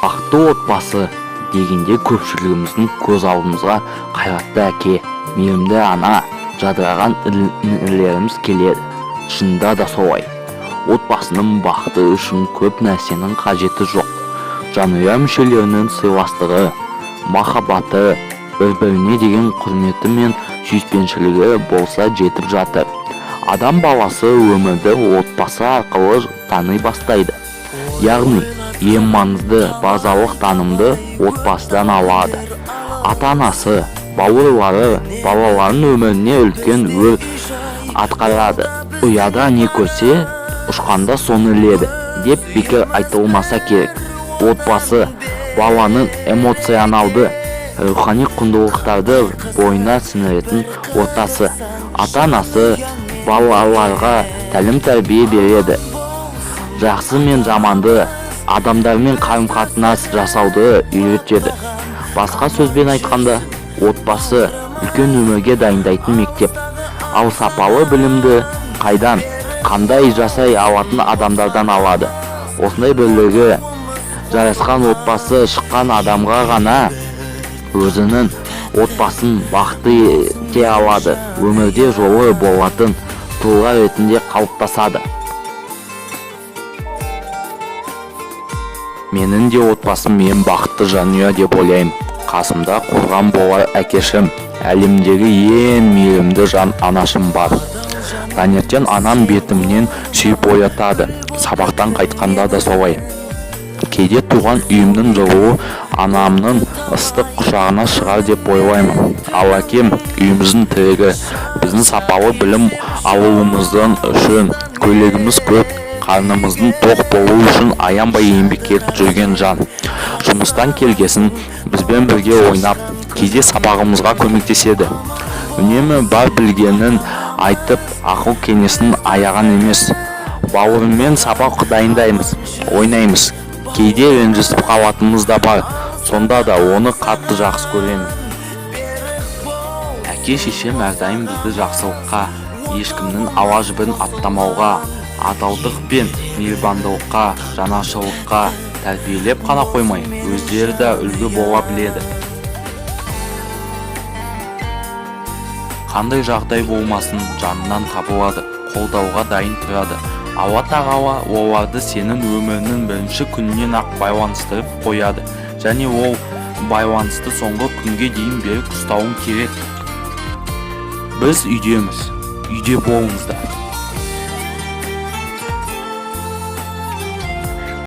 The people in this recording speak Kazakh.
бақытты отбасы дегенде көпшілігіміздің көз алдымызға қайратты әке, мейірімді ана, жадыраған інілеріміз келеді. Шынында да солай. Отбасының бақыты үшін көп нәрсенің қажеті жоқ. Жанұя мүшелерінің сыйластығы, махаббаты, бір-біріне деген құрметі мен сүйіспеншілігі болса жетіп жатыр. Адам баласы өмірді отбасы арқылы тани бастайды. Яғни ең маңызды базалық танымды отбасыдан алады. Ата-анасы, бауырлары балалардың өміріне үлкен рөл атқарады. Ұяда не көрсе, ұшқанда соны іледі деп бекер айтылмаса керек. Отбасы баланың эмоционалды, рухани құндылықтарды бойына сіңіретін ортасы. Ата-анасы балаларға тәлім-тәрбие береді. Жақсы мен жаманды, адамдармен қарым-қатынас жасауды үйретеді. Басқа сөзбен айтқанда, отбасы үлкен өмірге дайындайтын мектеп. Ал сапалы білімді қандай жасай алатын адамдардан алады. Осындай бірлігі жарасқан отбасы шыққан адамға ғана өзінің отбасын бақытты ете алады. Өмірде жолы болатын тұлға ретінде қалыптасады. Менің де отбасым мен бақытты жанұя деп ойлаймын. Қасымда қорған болар әкешім, әлемдегі ең мейірімді жан анашым бар. Таңертең анам бетімнен сүйіп оятады. Сабақтан қайтқанда да солай. Кейде туған үйімнің жылуы анамның ыстық құшағына шығар деп ойлаймын. Ал әкем үйіміздің тірегі. Біздің сапалы білім алуымыздың үшін көйлегіміз көп, қарнымыздың тоқ болу үшін аянбай еңбек етіп жүрген жан. Жұмыстан келгесін бізбен бірге ойнап, кейде сабағымызға көмектеседі. Үнемі бар білгенін айтып, ақыл кеңесін аяған емес. Бауырыммен сабақ дайындаймыз, ойнаймыз. Кейде ренжісіп қалатынымыз да бар. Сонда да оны қатты жақсы көремін. Әке-шешем әрдайым бізді жақсылыққа, ешкімнің ала-жібін аттамауға, адалдық пен мейірбандылыққа, жанашырлыққа тәрбиелеп қана қоймай, өздері де үлгі бола біледі. Қандай жағдай болмасын жанынан табылады, қолдауға дайын тұрады. Алла тағала оларды сенің өмірінің бірінші күнінен ақ байланыстырып қояды, және ол байланысты соңғы күнге дейін берік ұстауың керек. Біз үйдеміз, үйде болыңыздар.